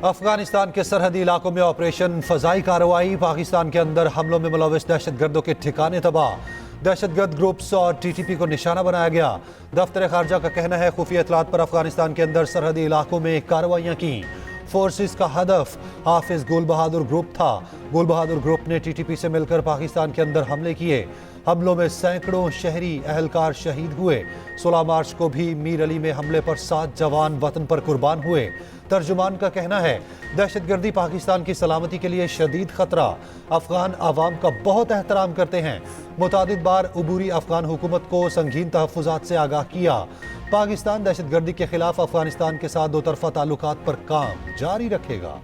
अफगानिस्तान के सरहदी इलाकों में ऑपरेशन फजाई कार्रवाई। पाकिस्तान के अंदर हमलों में मुलविस दहशतगर्दों के ठिकाने तबाह। दहशतगर्द ग्रुप्स और टीटीपी को निशाना बनाया गया। दफ्तर खारजा का कहना है खुफिया इतलात पर अफगानिस्तान के अंदर सरहदी इलाकों में कार्रवाइयां की। फोर्सेस का हदफ हाफिज गुल बहादुर ग्रुप था। गुल बहादुर ग्रुप ने टीटीपी से मिलकर पाकिस्तान के अंदर हमले किए। हमलों में सैकड़ों शहरी अहलकार शहीद हुए। 16 मार्च को भी मीर अली में हमले पर 7 जवान वतन पर कुर्बान हुए। तर्जुमान का कहना है दहशतगर्दी पाकिस्तान की सलामती के लिए शदीद खतरा। अफगान आवाम का बहुत एहतराम करते हैं। मुतादिद बार उबूरी अफगान हुकूमत को संगीन तहफ़्फ़ुज़ात से आगाह किया। पाकिस्तान दहशतगर्दी के खिलाफ अफगानिस्तान के साथ दोतरफा ताल्लुकात पर काम जारी रखेगा।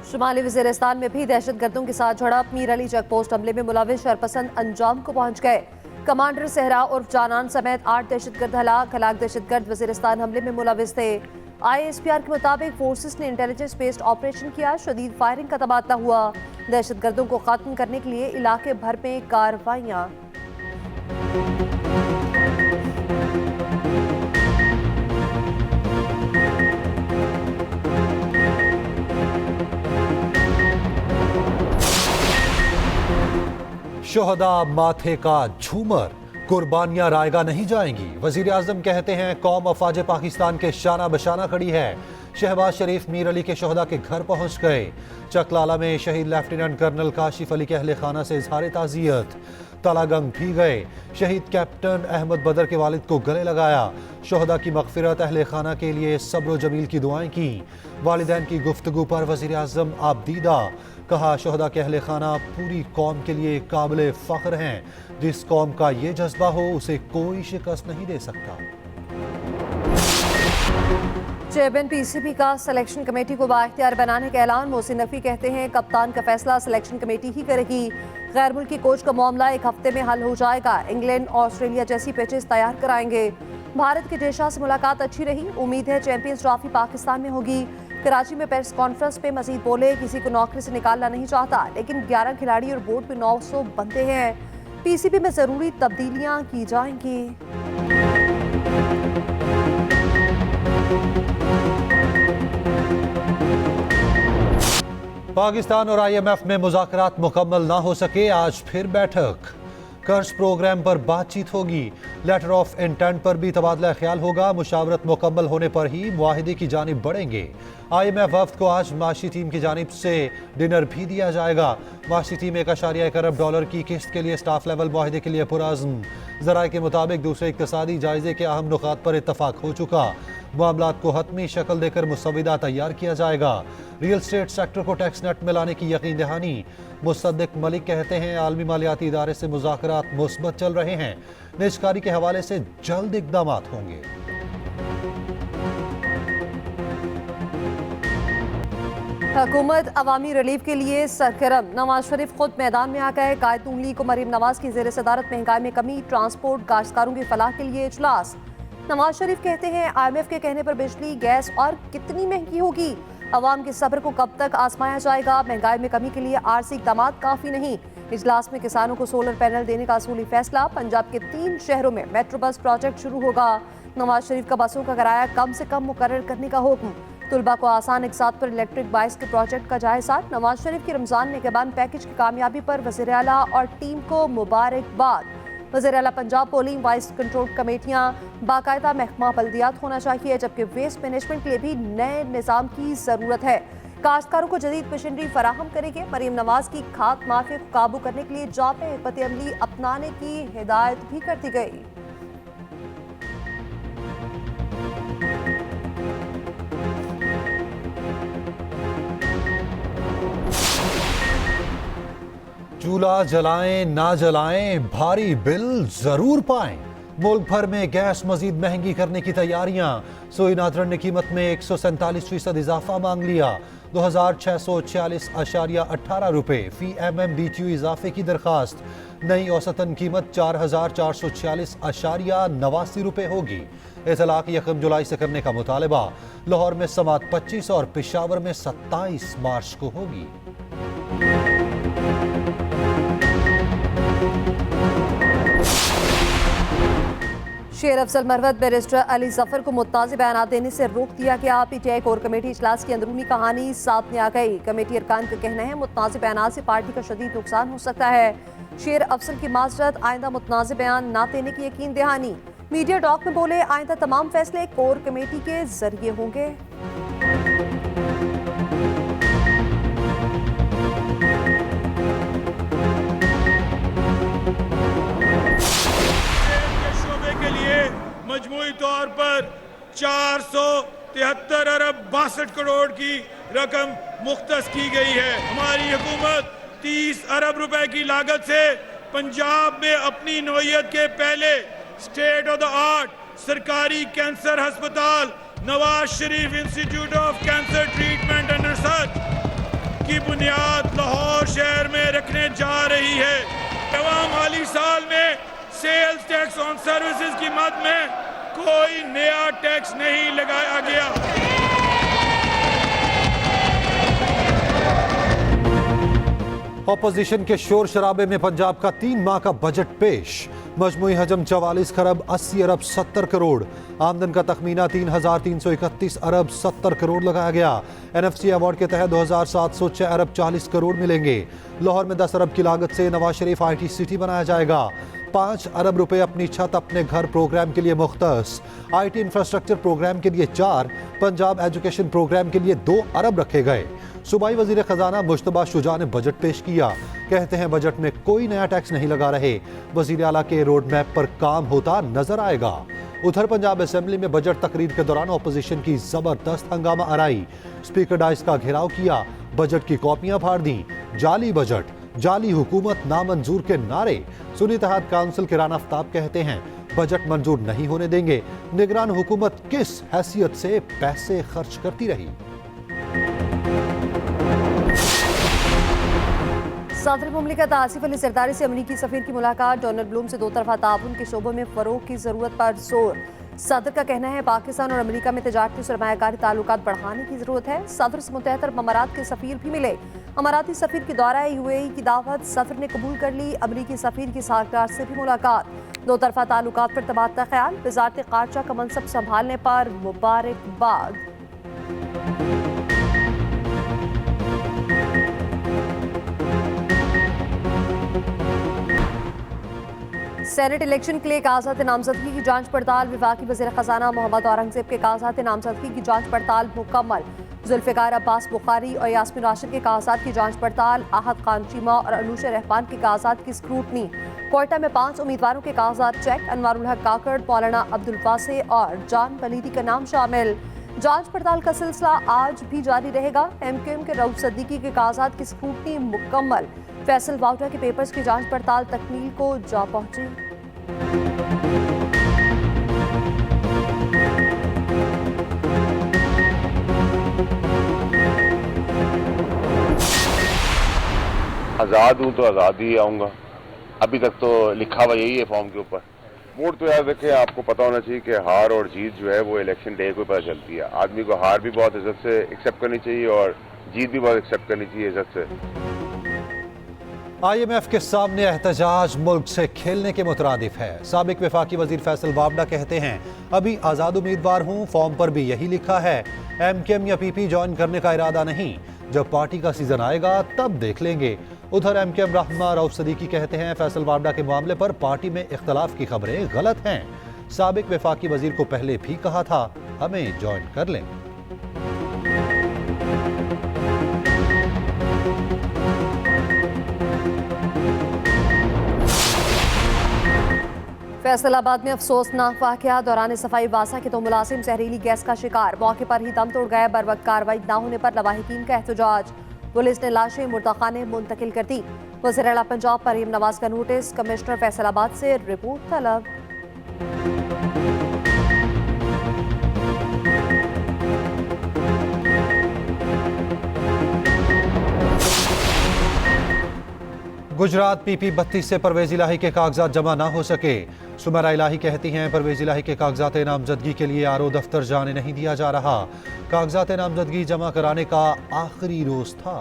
शुमाली वज़ीरिस्तान में भी दहशतगर्दों के साथ झड़प। मीर अली चेकपोस्ट हमले में मुलविस शरपसंद अंजाम को पहुंच गए। कमांडर सहरा उर्फ जानान समेत 8 दहशतगर्द हलाक दहशतगर्द वज़ीरिस्तान हमले में मुलविस थे। ISPR के मुताबिक फोर्सेस ने इंटेलिजेंस बेस्ड ऑपरेशन किया। शदीद फायरिंग का तबादला हुआ। दहशतगर्दों को खत्म करने के लिए इलाके भर में कार्रवाइयां। शोहदा माथे का झूमर, कुर्बानियां रायगा नहीं जाएंगी। वजीर आजम कहते हैं कौम अफवाज पाकिस्तान के शाना बशाना खड़ी है। शहबाज शरीफ मीर अली के शोहदा के घर पहुंच गए। चकलाला में शहीद लेफ्टिनेंट कर्नल काशिफ अली के अहले खाना से इजहार ताज़ियत। तलागंग भी गए। शहीद कैप्टन अहमद बदर के वालिद को गले लगाया। शोहदा की मगफिरत अहले खाना के लिए सब्र जमील की दुआएं की। वालिदैन की गुफ्तगू पर वजीर आजम आबदीदा। कहा शोहदा के अहले खाना पूरी कौम के लिए काबिल फ़ख्र हैं। जिस कौम का ये जज्बा हो उसे कोई शिकस्त नहीं दे सकता। चेयरमैन PCB का सिलेक्शन कमेटी को बाइख्तियार बनाने का ऐलान। मोहसिन नकवी कहते हैं कप्तान का फैसला सिलेक्शन कमेटी ही करेगी। गैर मुल्की कोच का मामला 1 हफ्ते में हल हो जाएगा। इंग्लैंड ऑस्ट्रेलिया जैसी पिचेस तैयार कराएंगे। भारत के डेशा से मुलाकात अच्छी रही। उम्मीद है चैंपियंस ट्रॉफी पाकिस्तान में होगी। कराची में प्रेस कॉन्फ्रेंस पे मजीद बोले किसी को नौकरी से निकालना नहीं चाहता, लेकिन 11 खिलाड़ी और बोर्ड पे 900 बंदे हैं। PCB में जरूरी तब्दीलियां की जाएंगी। पाकिस्तान और IMF में मुज़ाकरात मुकम्मल ना हो सके, आज फिर बैठक। कर्ज प्रोग्राम पर बातचीत होगी। लेटर ऑफ इंटेंट पर भी तबादला ख्याल होगा। मुशावरत मुकम्मल होने पर ही मुआहिदे की जानिब बढ़ेंगे। IMF वफ्द को आज माशी टीम की जानिब से डिनर भी दिया जाएगा। माशी टीम $1.1 अरब की किस्त के लिए स्टाफ लेवल मुआहिदे के लिए पुरअज़्म। ज़राए के मुताबिक दूसरे इक़्तिसादी जायजे के अहम नुकात पर इत्तफाक हो चुका। मामलात को हतमी शक्ल देकर मुसविदा तैयार किया जाएगा। रियल स्टेट सेक्टर को टैक्स नेट में लाने की यकीन दहानी। मुसद्दिक मलिक कहते हैं आलमी मालियाती इदारे से मुज़ाकरात मुस्बत चल रहे हैं। निजकारी के हवाले से जल्द इक़दामात होंगे। हुकूमत अवामी रिलीफ के लिए सरगर्म। नवाज शरीफ खुद मैदान में आ गए। कायद लीग को मरीम नवाज की ज़ेर सदारत महंगाई में कमी, ट्रांसपोर्ट, काश्तकारों की फलाह के लिए इजलास। नवाज शरीफ कहते हैं IMF के कहने पर बिजली, गैस और कितनी महंगी होगी। अवाम के सब्र को कब तक आजमाया जाएगा। महंगाई में कमी के लिए आरसी इक़दामात काफ़ी नहीं। इजलास में किसानों को सोलर पैनल देने का असूली फैसला। पंजाब के 3 शहरों में मेट्रो बस प्रोजेक्ट शुरू होगा। नवाज शरीफ का बसों का किराया कम से कम मुकर्रर करने का हुक्म। तुलबा को आसान इकसात पर इलेक्ट्रिक बाइक्स के प्रोजेक्ट का जायजा। नवाज शरीफ की रमजान निगहबान पैकेज की कामयाबी पर वज़ीर आला और टीम को मुबारकबाद। वज़ीर आला पंजाब पोलिंग वाइस कंट्रोल कमेटियाँ बाकायदा महकमा बल्दियात होना चाहिए, जबकि वेस्ट मैनेजमेंट के लिए भी नए निज़ाम की ज़रूरत है। काश्तकारों को जदीद मशीनरी फराहम करेंगे। मरीम नवाज की खाद माफिया को काबू करने के लिए जामे हिकमत अमली अपनाने की हिदायत भी कर दी गई। चूल्हा जलाएं ना जलाएं, भारी बिल जरूर पाएं। मुल्क भर में गैस मजीद महंगी करने की तैयारियां। सोई नादरन ने कीमत में 147% इजाफा मांग लिया। 2646.18 रुपए फी MMBTU इजाफे की दरखास्त। नई औसतन कीमत 4446.89 रुपए होगी। इतलाक 1 जुलाई से करने का मुतालबा। लाहौर में समात 25 और पेशावर में 27 मार्च को होगी। शेर अफजल मरवत बैरिस्टर अली जफर को मुत्ताज़ बयान देने से रोक दिया गया। पीटीआई कोर कमेटी इजलास की अंदरूनी कहानी सामने आ गई। कमेटी अरकान का कहना है मुत्ताज़ बयान से पार्टी का शदीद नुकसान हो सकता है। शेर अफजल की माजरत, आइंदा मुतनाज़ बयान न देने की यकीन दहानी। मीडिया टॉक में बोले, आइंदा तमाम फैसले कोर कमेटी के जरिए होंगे। मजमूई तौर पर 473 अरब 62 करोड़ की रकम मुख्तस की गई है। हमारी हुकूमत 30 अरब रुपए की लागत से पंजाब में अपनी नौयत के पहले स्टेट ऑफ द आर्ट सरकारी कैंसर अस्पताल Nawaz Sharif institute of cancer treatment and research की बुनियाद लाहौर शहर में रखने जा रही है। रवां माली साल में सेल्स टैक्स ऑन सर्विसेज की मद में कोई नया टैक्स नहीं लगाया गया। ऑपोजिशन के शोर शराबे में पंजाब का 3 माह का बजट पेश। मजमूई हजम 44 खरब 80 अरब 70 करोड़। आमदन का तखमीना 3,331 अरब 70 करोड़ लगाया गया। NFC अवार्ड के तहत 2,706 अरब 40 करोड़ मिलेंगे। लाहौर में 10 अरब की लागत से नवाज शरीफ IT सिटी बनाया जाएगा। 5 अरब रुपए अपनी छत अपने घर प्रोग्राम के लिए मुख्तस। IT इंफ्रास्ट्रक्चर प्रोग्राम के लिए 4, पंजाब एजुकेशन प्रोग्राम के लिए 2 अरब रखे गए। सूबाई वजीर खजाना मुश्तबा शुजा ने बजट पेश किया। कहते हैं बजट में कोई नया टैक्स नहीं लगा रहे। वजीर आला के रोड मैप पर काम होता नजर आएगा। उधर पंजाब असेंबली में बजट तकरीर के दौरान अपोजिशन की जबरदस्त हंगामा आराई। स्पीकर डाइस का घेराव किया, बजट की कॉपियां फाड़ दी। जाली बजट, जाली हुकूमत, नामंजूर के नारे। सुन्नी इत्तेहाद काउंसिल के राना आफ्ताब कहते हैं बजट मंजूर नहीं होने देंगे। निगरान हुकूमत किस हैसियत से पैसे खर्च करती रही। सदर मुमलिकत आसिफ अली जरदारी से अमरीकी सफीर की मुलाकात। डोनाल्ड ब्लूम से 2 तरफा ताउन के शोबों में फरोग की जरूरत पर जोर। सदर का कहना है पाकिस्तान और अमेरिका में तजारती सरमायाकारी ताल्लुकात बढ़ाने की जरूरत है। सदर से मुतहद अरब अमारात के सफीर भी मिले। अमाराती सफीर के दौरा UAE की दावत सदर ने कबूल कर ली। अमरीकी सफीर की साहबकार से भी मुलाकात। 2 तरफा ताल्लुकात पर तबादला ख्याल। वजारत खारजा का मनसब संभालने पर मुबारकबाद। सेनेट इलेक्शन के लिए कागजात नामजदगी की जांच पड़ताल। विफाकी वज़ीर खजाना मोहम्मद औरंगजेब के कागजात नामजदगी की जांच पड़ताल मुकम्मल। जुल्फ़िकार अब्बास बुखारी और यास्मीन राशिद के कागजात की जांच पड़ताल। आहद खान चीमा और अनुशा रहमान के कागजात की स्क्रूटनी। कोयटा में 5 उम्मीदवारों के कागजात चेक। अनवारुल हक काकड़, मौलाना अब्दुल वासे और जान बलीदी का नाम शामिल। जांच पड़ताल का सिलसिला आज भी जारी रहेगा। MQM के रऊफ सद्दीकी के कागजात की स्क्रूटनी मुकम्मल। फैसल वाउटा के पेपर्स की जांच पड़ताल तकमील को जा पहुंची। आज़ाद हूँ तो आज़ाद ही आऊँगा। अभी तक तो लिखा हुआ यही है फॉर्म के ऊपर। वोट तो यार देखें, आपको पता होना चाहिए कि हार और जीत जो है वो इलेक्शन डे को पता चलती है। आदमी को हार भी बहुत इज्जत से एक्सेप्ट करनी चाहिए और जीत भी बहुत एक्सेप्ट करनी चाहिए इज्जत से। IMF के सामने एहतजाज मुल्क से खेलने के मुतरादिफ है। साबिक वफाकी वजीर फैसल वावडा कहते हैं अभी आज़ाद उम्मीदवार हूँ, फॉर्म पर भी यही लिखा है। MQM या PP ज्वाइन करने का इरादा नहीं, जब पार्टी का सीजन आएगा तब देख लेंगे। उधर MQM रहनुमा रऊफ सदीकी कहते हैं फैसल वावडा के मामले पर पार्टी में इख्तलाफ की खबरें गलत हैं। साबिक वफाकी वजीर को पहले भी कहा था हमें ज्वाइन कर लें। फैसलाबाद में अफसोसनाक वाकया। दौरान सफाई वासा के 2 मुलाजिम जहरीली गैस का शिकार। मौके पर ही दम तोड़ गए। बर वक्त कार्रवाई न होने पर लवाहिकीन का एहतजाज। पुलिस ने लाशें मुर्दाखाने मुंतकिल कर दी। वज़ीर आला पंजाब मरीम नवाज का नोटिस। कमिश्नर फैसलाबाद से रिपोर्ट तलब। गुजरात PP 32 से परवेज इलाही के कागजात जमा ना हो सके। सुमेरा इलाही कहती हैं परवेज इलाही के कागजात नामजदगी के लिए RO दफ्तर जाने नहीं दिया जा रहा। कागजात नामजदगी जमा कराने का आखिरी रोज था।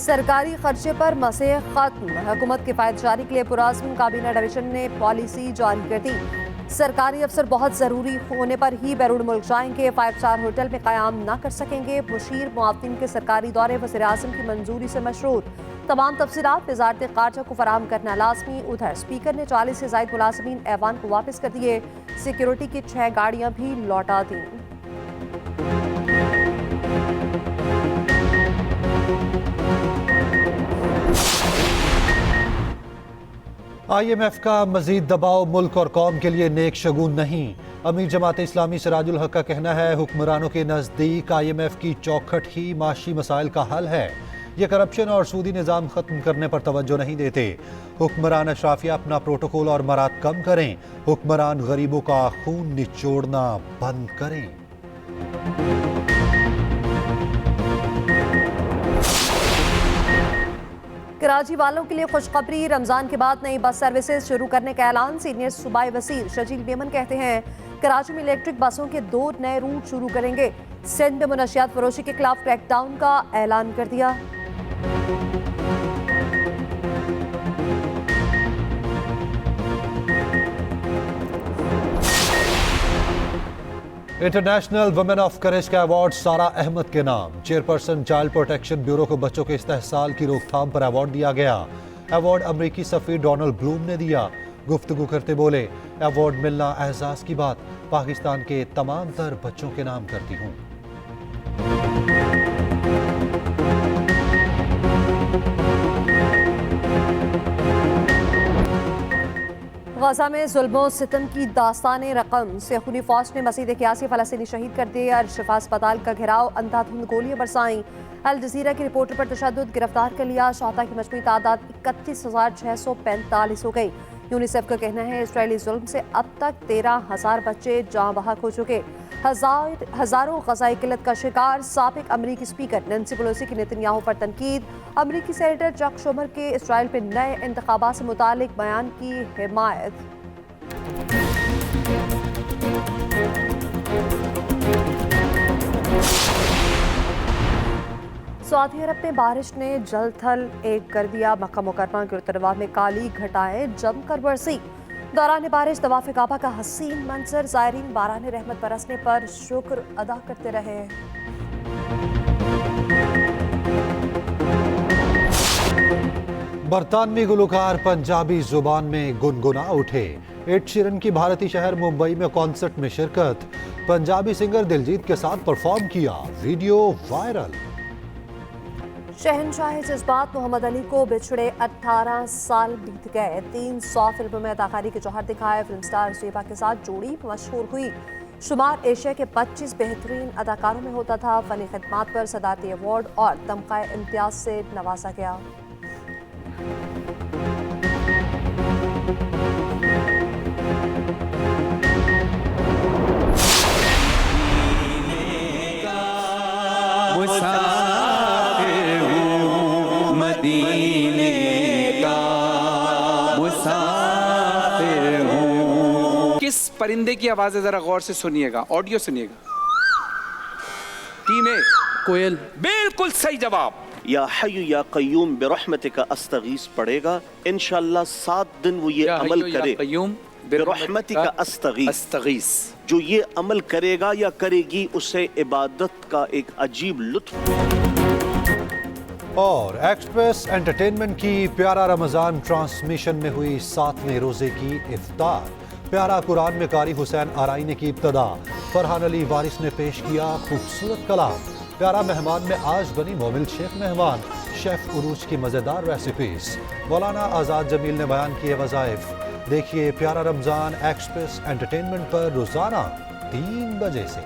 सरकारी खर्चे पर मसे खत्म। हुकूमत किफायत जारी के लिए पुराज़्म काबीना डिवीजन ने पॉलिसी जारी कर दी। सरकारी अफसर बहुत ज़रूरी होने पर ही बैरून मुल्क जाएंगे, 5 स्टार होटल में क़याम ना कर सकेंगे। मुशीर मुआवतीन के सरकारी दौरे वज़ीर-ए-आज़म की मंजूरी से मशरूत। तमाम तफसीलात वज़ारत ख़ारजा को फराहम करना लाजमी। उधर स्पीकर ने 40 से ज़ायद मुलाज़मीन ऐवान को वापस कर दिए। सिक्योरिटी की 6 गाड़ियाँ भी लौटा दी। IMF का मजीद दबाव मुल्क और कौम के लिए नेक शगुन नहीं। अमीर जमात इस्लामी सिराजुल हक का कहना है, हुक्मरानों के नज़दीक IMF की चौखट ही माशी मसाइल का हल है। ये करप्शन और सूदी निज़ाम ख़त्म करने पर तवज्जो नहीं देते। हुक्मरान अशराफिया अपना प्रोटोकॉल और मराद कम करें। हुक्मरान गरीबों का खून निचोड़ना बंद करें। कराची वालों के लिए खुशखबरी, रमजान के बाद नई बस सर्विसेज शुरू करने का ऐलान। सीनियर सूबाई वज़ीर शजील मेमन कहते हैं, कराची में इलेक्ट्रिक बसों के 2 नए रूट शुरू करेंगे। सिंध में मुनशियात फरोशी के खिलाफ क्रैकडाउन का ऐलान कर दिया। इंटरनेशनल वुमेन ऑफ करेज का अवार्ड सारा अहमद के नाम। चेयरपर्सन चाइल्ड प्रोटेक्शन ब्यूरो को बच्चों के इस्तेहसाल की रोकथाम पर अवार्ड दिया गया। अवार्ड अमरीकी सफीर डोनाल्ड ब्लूम ने दिया। गुफ्तगू करते बोले, अवार्ड मिलना एहसास की बात, पाकिस्तान के तमाम तर बच्चों के नाम करती हूँ। गजा में जुल्मों सितम की दास्तान रकम। सेखुनी फौज ने मसीद 81 फ़लस्तीनी शहीद कर दिए। अल-शिफा अस्पताल का घेराव, अंधाधुंध गोलियां बरसाईं। अल जजीरा की रिपोर्टर पर तशद्दुद, गिरफ्तार कर लिया। शहादा की मजमूई तादाद 31,645 हो गई। यूनिसेफ का कहना है, इसराइली जुल्म से अब तक 13,000 बच्चे जाँ बहक हो चुके। हजारों ग़ज़ाई किल्लत का शिकार। साबिक अमरीकी स्पीकर नैंसी पेलोसी की नेतन्याहू पर तनकीद। अमरीकी सेनेटर चक शुमर के इसराइल पर नए इंतखाबात से मुतालिक बयान की हिमायत। सऊदी अरब में बारिश ने जल थल एक कर दिया। मक्का मुकर्रमा के उत्तरवा में काली घटाएं जमकर बरसी। दौरान बारिश तवाफ़ काबा का हसीन मंजर। ज़ायरीन बारान रहमत बरसने पर शुक्र अदा करते रहे। बरतानवी गुलकार पंजाबी जुबान में गुनगुना उठे। एड शीरन की भारतीय शहर मुंबई में कॉन्सर्ट में शिरकत। पंजाबी सिंगर दिलजीत के साथ परफॉर्म किया, वीडियो वायरल। शहनशाह जज्बात मोहम्मद अली को बिछड़े 18 साल बीत गए। 300 फिल्मों में अदाकारी के जौहर दिखाए। फिल्म स्टार ज़ेबा के साथ जोड़ी मशहूर हुई। शुमार एशिया के 25 बेहतरीन अदाकारों में होता था। फ़नी खिदमात पर सदारती अवार्ड और तमगा इम्तियाज से नवाजा गया। किस परिंदे की आवाज है, जरा गौर से सुनिएगा, ऑडियो सुनिएगा। टीम ए कोयल, बिल्कुल सही जवाब। या हय्यु या कय्यूम बिरहमतिका अस्तगीस पड़ेगा, इंशाअल्लाह 7 दिन वो ये अमल करे। बिरहमतिका अस्तगीस, जो ये अमल करेगा या करेगी उसे इबादत का एक अजीब लुत्फ। और एक्सप्रेस एंटरटेनमेंट की प्यारा रमजान ट्रांसमिशन में हुई 7वें रोजे की इफ्तार। प्यारा कुरान में कारी हुसैन आराई ने की इब्तदा। फरहान अली वारिस ने पेश किया खूबसूरत कलाम। प्यारा मेहमान में आज बनी मोमिल शेख मेहमान। शेफ उरूज की मज़ेदार रेसिपीज। मौलाना आज़ाद जमील ने बयान किए वज़ाइफ। देखिए प्यारा रमजान एक्सप्रेस एंटरटेनमेंट पर रोजाना 3 बजे से।